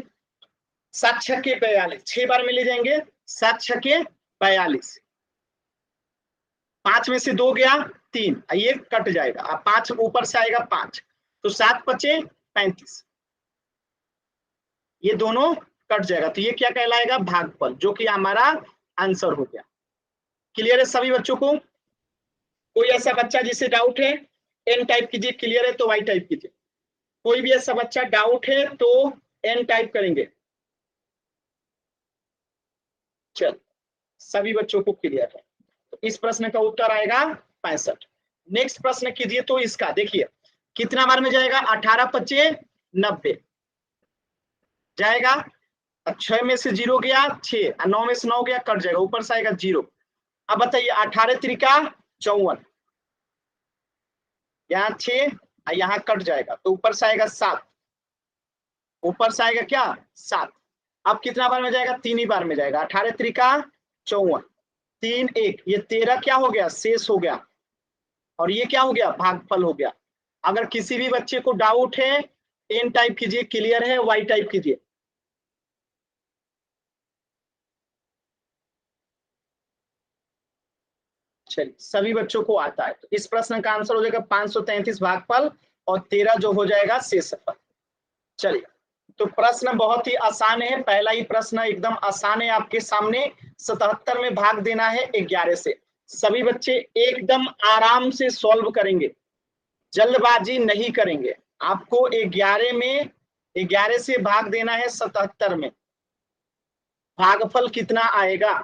7 छक्के 42, 6 बार में ले जाएंगे 7 छक्के 42, 5 में से 2 गया 3, ये कट जाएगा, अब 5 ऊपर से आएगा 5, तो 7 पचे 35, ये दोनों कट जाएगा, तो ये क्या कहलाएगा, भागफल, जो कि हमारा आंसर हो गया। क्लियर है सभी बच्चों को। कोई ऐसा बच्चा जिसे डाउट है एन टाइप कीजिए, क्लियर है तो वाई टाइप कीजिए। कोई भी ऐसा बच्चा डाउट है तो एन टाइप करेंगे। चल सभी बच्चों को क्लियर है, तो इस प्रश्न का उत्तर आएगा 65। नेक्स्ट प्रश्न कीजिए, तो इसका देखिए कितना बार में जाएगा, 18 पचे 90 जाएगा, 6 में से 0 गया 6, 9 में से 9 गया कट जाएगा, ऊपर से आएगा 0। अब बताइए 18 त्रिका 54, यहाँ 6 यहाँ कट जाएगा, तो ऊपर से आएगा 7, ऊपर से आएगा क्या 7। अब कितना बार में जाएगा, 3 ही बार में जाएगा, 18 त्रिका 54, 3 1, ये 13 क्या हो गया, शेष हो गया, और ये क्या हो गया, भागफल हो गया। अगर किसी भी बच्चे को डाउट है एन टाइप कीजिए, क्लियर है वाई टाइप कीजिए। चलिए सभी बच्चों को आता है, तो इस प्रश्न का आंसर हो जाएगा 533 भागफल और 13 जो हो जाएगा शेषफल। चलिए तो प्रश्न बहुत ही आसान है, पहला ही प्रश्न एकदम आसान है आपके सामने। 77 में भाग देना है 11 से, सभी बच्चे एकदम आराम से सॉल्व करेंगे, जल्दबाजी नहीं करेंगे। आपको 11 में 11 से भाग देना है 77 में, भागफल कितना आएगा।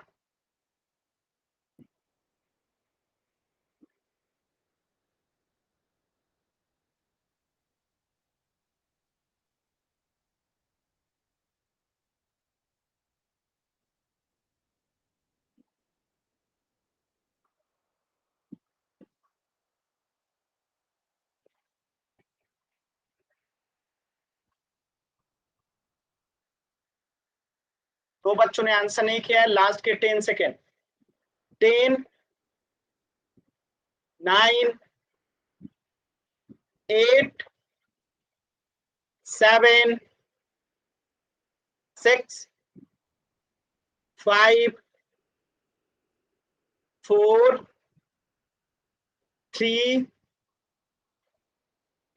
तो बच्चों ने आंसर नहीं किया है, लास्ट के 10 सेकेंड, 10 9 8 7 6 5 4 3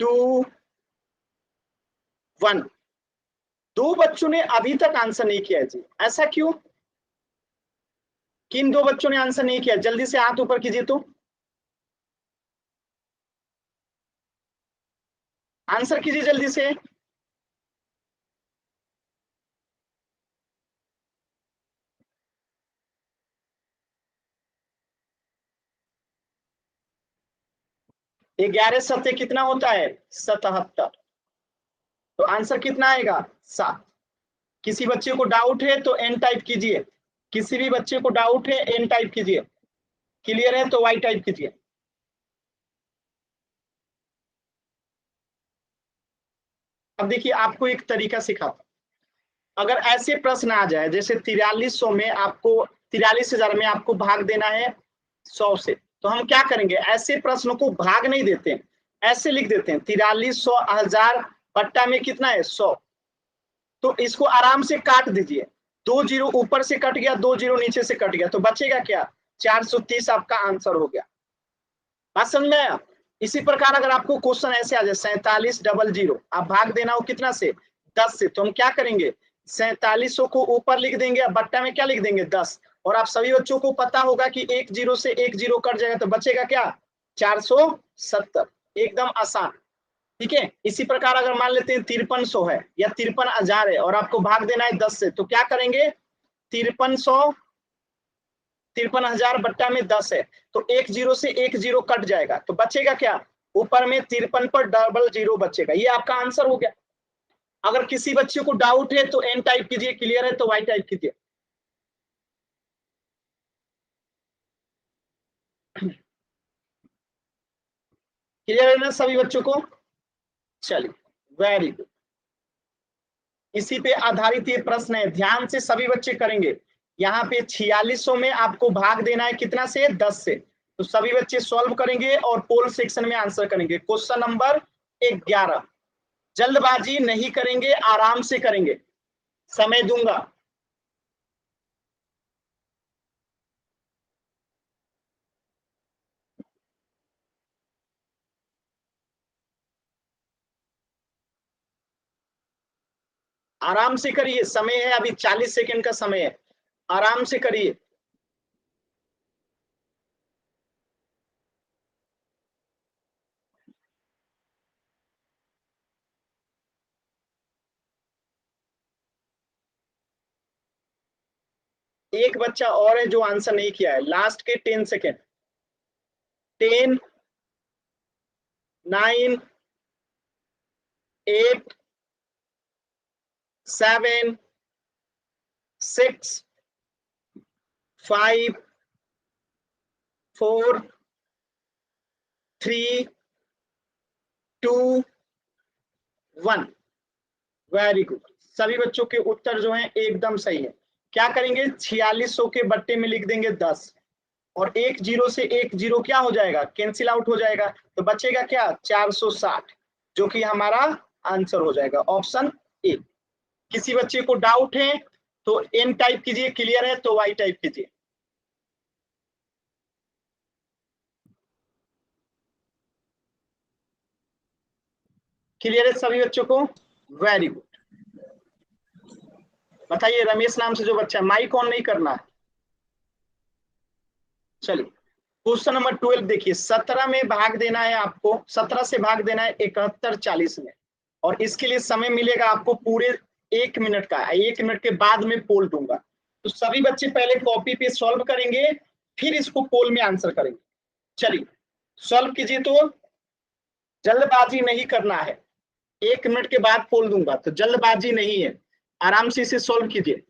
2 1। 2 बच्चों ने अभी तक आंसर नहीं किया है जी, ऐसा क्यों, किन 2 बच्चों ने आंसर नहीं किया, जल्दी से हाथ ऊपर कीजिए, तो आंसर कीजिए जल्दी से। 11 सत्ते कितना होता है? 77। तो आंसर कितना आएगा? 7। किसी बच्चे को डाउट है तो एन टाइप कीजिए, किसी भी बच्चे को डाउट है एन टाइप कीजिए, क्लियर है तो वाई टाइप कीजिए। अब देखिए आपको एक तरीका सिखाता, अगर ऐसे प्रश्न आ जाए जैसे 4300 में आपको 43,000 में आपको भाग देना है 100 से, तो हम क्या करेंगे, ऐसे प्रश्न को भाग नहीं देते हैं, ऐसे लिख देते हैं 4300 1000 बट्टा में कितना है 100। तो इसको आराम से काट दीजिए, 2 जीरो ऊपर से कट गया, 2 जीरो नीचे से कट गया, तो बचेगा क्या? 430 आपका आंसर हो गया। बात समझ में आया? इसी प्रकार अगर आपको क्वेश्चन ऐसे आ जाए 4700, आप भाग देना हो कितना से? 10 से, तो हम क्या करेंगे, 4700 को ऊपर लिख देंगे, बट्टा में क्या लिख देंगे 10। और आप सभी बच्चों को पता होगा कि 1 जीरो से 1 जीरो कट जाएगा तो बचेगा क्या? 470। एकदम आसान, ठीक है। इसी प्रकार अगर मान लेते हैं 5300 है या 53,000 है और आपको भाग देना है 10 से, तो क्या करेंगे, 53,000 बट्टा में 10 है, तो 1 जीरो से 1 जीरो कट जाएगा, तो बचेगा क्या? ऊपर में 53 पर डबल जीरो बचेगा। ये आपका आंसर हो गया। अगर किसी बच्चे को डाउट है तो एन टाइप कीजिए, क्लियर है तो वाई टाइप कीजिए। क्लियर है ना सभी बच्चों को? चलिए, वेरी गुड। इसी पे आधारित ये प्रश्न है, ध्यान से सभी बच्चे करेंगे। यहाँ पे 4600 में आपको भाग देना है कितना से? 10 से। तो सभी बच्चे सॉल्व करेंगे और पोल सेक्शन में आंसर करेंगे। क्वेश्चन नंबर 11, जल्दबाजी नहीं करेंगे, आराम से करेंगे, समय दूंगा। आराम से करिए, समय है अभी 40 सेकंड का समय है, आराम से करिए। एक बच्चा और है जो आंसर नहीं किया है, लास्ट के 10 सेकेंड। 10 9 8 7 6 5 4 3 2 1। Very good. सभी बच्चों के उत्तर जो हैं एकदम सही है। क्या करेंगे, 4600 के बट्टे में लिख देंगे 10 और 1 जीरो से 1 जीरो क्या हो जाएगा, कैंसिल आउट हो जाएगा, तो बचेगा क्या? 460, जो कि हमारा आंसर हो जाएगा ऑप्शन ए। किसी बच्चे को डाउट है तो एन टाइप कीजिए, क्लियर है तो वाई टाइप कीजिए। क्लियर है सभी बच्चों को? Very good. बताइए, रमेश नाम से जो बच्चा है, माइक ऑन नहीं करना है। चलिए, क्वेश्चन नंबर 12 देखिए, 17 में भाग देना है आपको, 17 से भाग देना है 71 40 में, और इसके लिए समय मिलेगा आपको पूरे 1 मिनट का। 1 मिनट के बाद में पोल दूंगा, तो सभी बच्चे पहले कॉपी पे सॉल्व करेंगे, फिर इसको पोल में आंसर करेंगे। चलिए सॉल्व कीजिए, तो जल्दबाजी नहीं करना है, 1 मिनट के बाद पोल दूंगा, तो जल्दबाजी नहीं है, आराम से इसे सॉल्व कीजिए।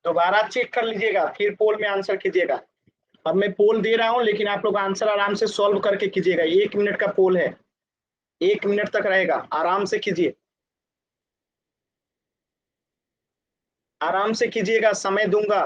दोबारा चेक कर लीजिएगा, फिर पोल में आंसर कीजिएगा। अब मैं पोल दे रहा हूं, लेकिन आप लोग आंसर आराम से सॉल्व करके कीजिएगा। 1 मिनट का पोल है, 1 मिनट तक रहेगा, आराम से कीजिए। आराम से कीजिएगा, समय दूंगा।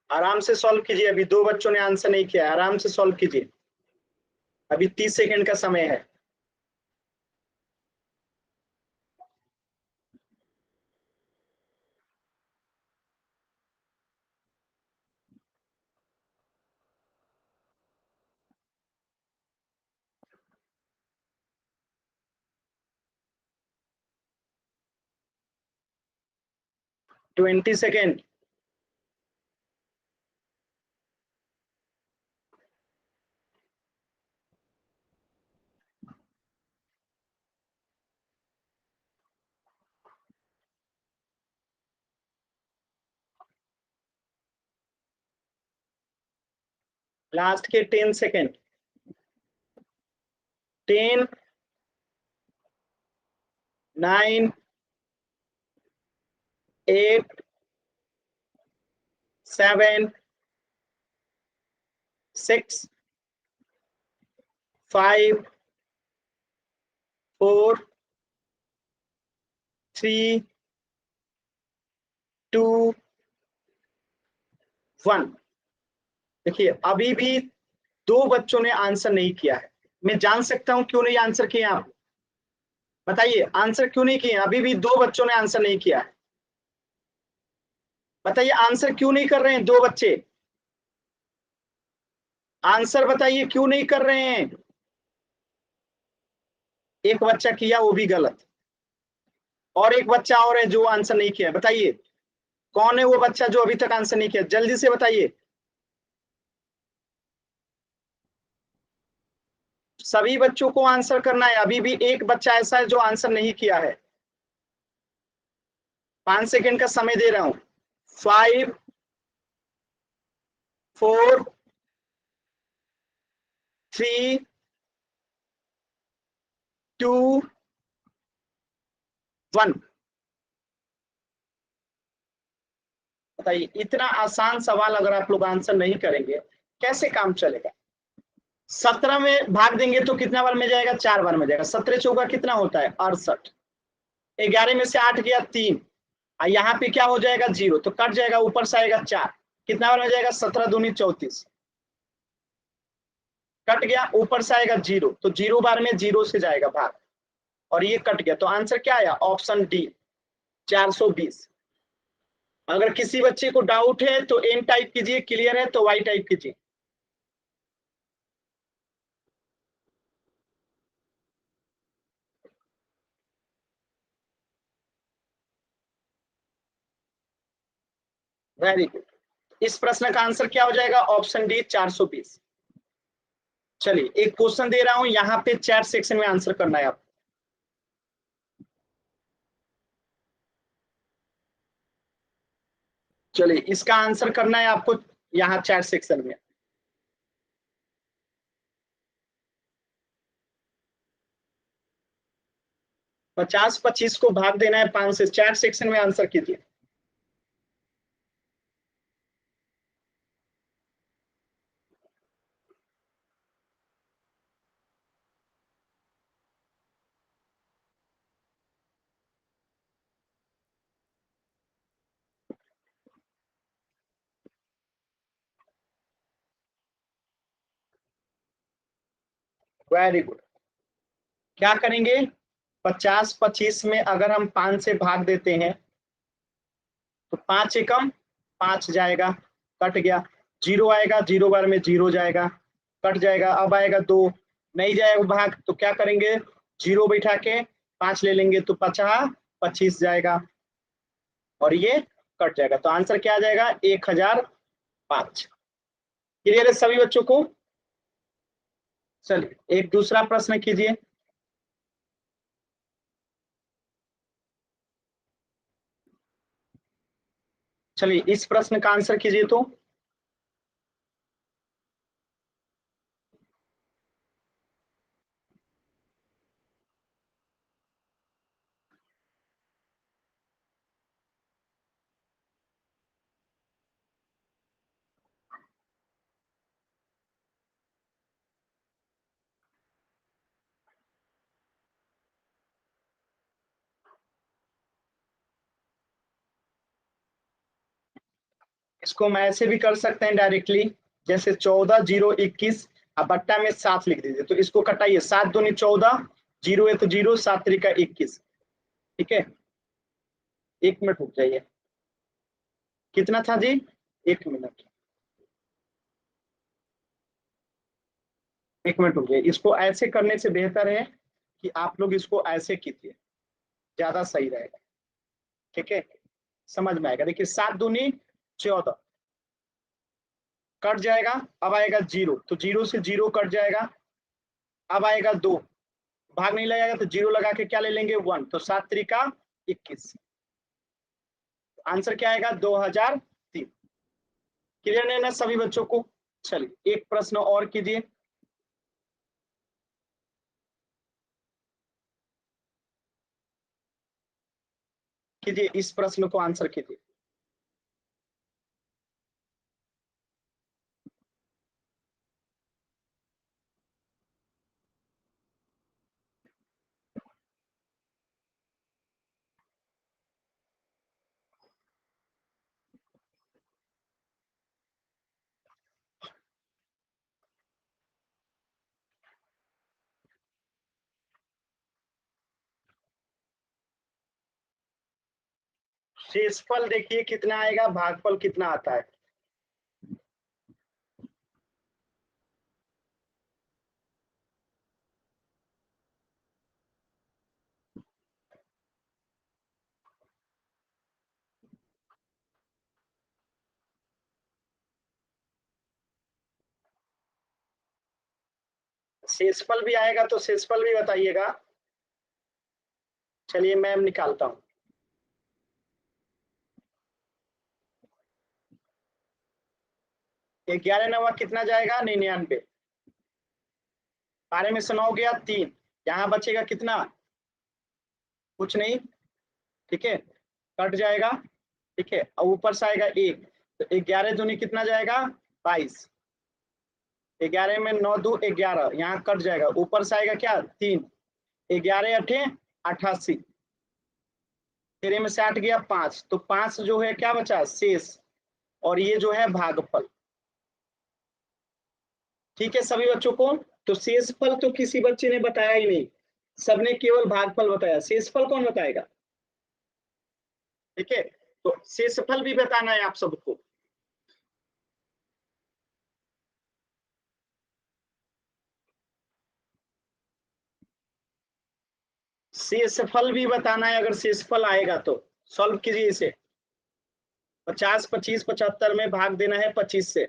आराम से सॉल्व कीजिए, अभी 2 बच्चों ने आंसर नहीं किया है, आराम से सॉल्व कीजिए, अभी 30 सेकंड का समय है। Twenty second. लास्ट के 10 सेकेंड। 10, 9, 8, 7, 6, 5, 4, 3, 2, 1। देखिए अभी भी 2 बच्चों ने आंसर नहीं किया है, मैं जान सकता हूं क्यों नहीं आंसर किए आप? बताइए आंसर क्यों नहीं किए? अभी भी 2 बच्चों ने आंसर नहीं किया है, बताइए आंसर क्यों नहीं कर रहे हैं 2 बच्चे? आंसर बताइए क्यों नहीं कर रहे हैं? एक बच्चा किया वो भी गलत, और एक बच्चा और है जो आंसर नहीं किया, बताइए कौन है वो बच्चा जो अभी तक आंसर नहीं किया? जल्दी से बताइए। सभी बच्चों को आंसर करना है, अभी भी एक बच्चा ऐसा है जो आंसर नहीं किया है। 5 सेकंड का समय दे रहा हूं। 5, 4, 3, 2, 1। बताइए इतना आसान सवाल अगर आप लोग आंसर नहीं करेंगे कैसे काम चलेगा? 17 में भाग देंगे तो कितना बार में जाएगा? 4 बार में जाएगा। 17 चौका कितना होता है? 68। 11 में से 8 गया 3, और यहाँ पे क्या हो जाएगा? 0, तो कट जाएगा, ऊपर से आएगा 4, कितना बार में जाएगा? 17 दूनी 34, कट गया, ऊपर से आएगा 0, तो 0 बार में 0 से जाएगा भाग, और ये कट गया, तो आंसर क्या आया? Option D 420। अगर किसी बच्चे को डाउट है तो एन टाइप कीजिए, क्लियर है तो वाई टाइप कीजिए। Very good. इस प्रश्न का आंसर क्या हो जाएगा? Option D 420। चलिए एक क्वेश्चन दे रहा हूं, यहाँ पे चैट सेक्शन में आंसर करना है आप। चलिए इसका आंसर करना है आपको यहाँ चैट सेक्शन में। पचास 25 को भाग देना है 5 से, चैट सेक्शन में आंसर कीजिए। Very good. क्या करेंगे? 50 25 में अगर हम 5 से भाग देते हैं तो 5 एकम 5 जाएगा, कट गया, 0 आएगा, 0 बार में 0 जाएगा, कट जाएगा, अब आएगा 2, नहीं जाएगा भाग, तो क्या करेंगे? 0 बैठा के 5 ले लेंगे तो 25 जाएगा और ये कट जाएगा, तो आंसर क्या आ जाएगा 1005। क्लियर है सभी बच्चों को? चलिए एक दूसरा प्रश्न कीजिए। चलिए इस प्रश्न का आंसर कीजिए तो। इसको हम ऐसे भी कर सकते हैं डायरेक्टली, जैसे 14 0 21 अब बट्टा में 7 लिख दीजिए, तो इसको कटाइए, 7 दूनी 14, 0 है तो 0, 7 3 21। ठीक है, 1 मिनट रुक जाइए, कितना था जी? 1 मिनट, 1 मिनट रुक जाइए। इसको ऐसे करने से बेहतर है कि आप लोग इसको ऐसे कीजिए, ज्यादा सही रहेगा। ठीक है, समझ में आएगा। देखिए 7 दूनी 14 कट जाएगा, अब आएगा 0, तो 0 से 0 कट जाएगा, अब आएगा 2, भाग नहीं लगेगा तो 0 लगा के क्या ले लेंगे 1, तो 7 3 21। आंसर क्या आएगा 2003। क्लियर है ना सभी बच्चों को? चलिए एक प्रश्न और कीजिए। कीजिए इस प्रश्न को आंसर कीजिए। शेषफल देखिए कितना आएगा, भागफल कितना आता है। शेषफल भी आएगा तो शेषफल भी बताइएगा। चलिए मैं निकालता हूं। 11 9 कितना जाएगा 99, 12 में से 9 गया 3, यहाँ बचेगा कितना? कुछ नहीं। ठीक है, कट जाएगा। ठीक है, और ऊपर से आएगा 1, तो 11 दूनी कितना जाएगा 22, 11 में 9 2 11, यहाँ कट जाएगा, ऊपर से आएगा क्या 3, 11 8 88, 13 में से 8 गया 5, तो 5 जो है क्या बचा शेष, और ये जो है भागफल। ठीक है सभी बच्चों को? तो शेषफल तो किसी बच्चे ने बताया ही नहीं, सबने केवल भागफल बताया, शेषफल कौन बताएगा? ठीक है, तो शेषफल भी बताना है आप सबको। शेषफल भी बताना है, अगर शेषफल आएगा तो सॉल्व कीजिए इसे। 50 25 75 में भाग देना है 25 से।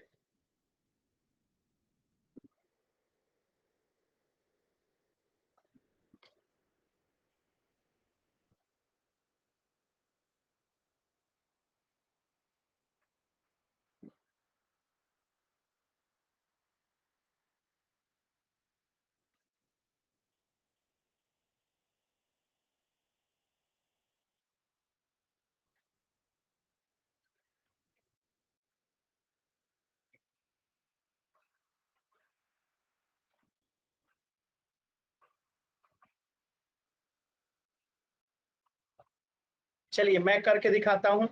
चलिए मैं करके दिखाता हूं।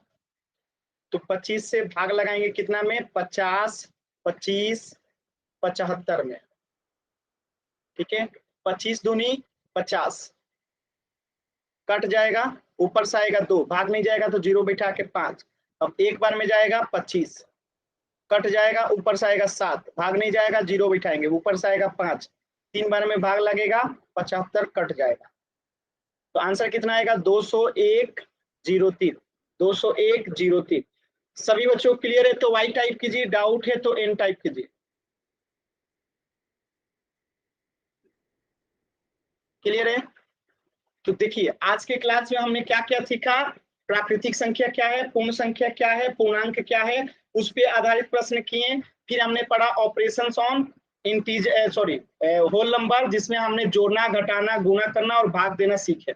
तो 25 से भाग लगाएंगे कितना में? 50 25 75 में। ठीक है, 25 दूनी 50, कट जाएगा, ऊपर से आएगा 2, भाग नहीं जाएगा तो 0 बैठा के 5, अब एक बार में जाएगा 25, कट जाएगा, ऊपर से आएगा 7, भाग नहीं जाएगा 0 बैठाएंगे, ऊपर से आएगा 5, 3 बार में भाग लगेगा 75, कट जाएगा। तो आंसर कितना आएगा 201.03, 201.03। सभी बच्चों क्लियर है तो वाई टाइप कीजिए, डाउट है तो एन टाइप कीजिए। क्लियर है? तो देखिए आज के क्लास में हमने क्या क्या सीखा, प्राकृतिक संख्या क्या है, पूर्ण संख्या क्या है, पूर्णांक क्या है, उस पे आधारित प्रश्न किए। फिर हमने पढ़ा ऑपरेशंस ऑन होल नंबर, जिसमें हमने जोड़ना, घटाना, गुणा करना और भाग देना सीखे।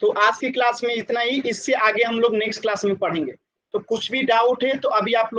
तो आज की क्लास में इतना ही, इससे आगे हम लोग नेक्स्ट क्लास में पढ़ेंगे। तो कुछ भी डाउट है तो अभी आप लोग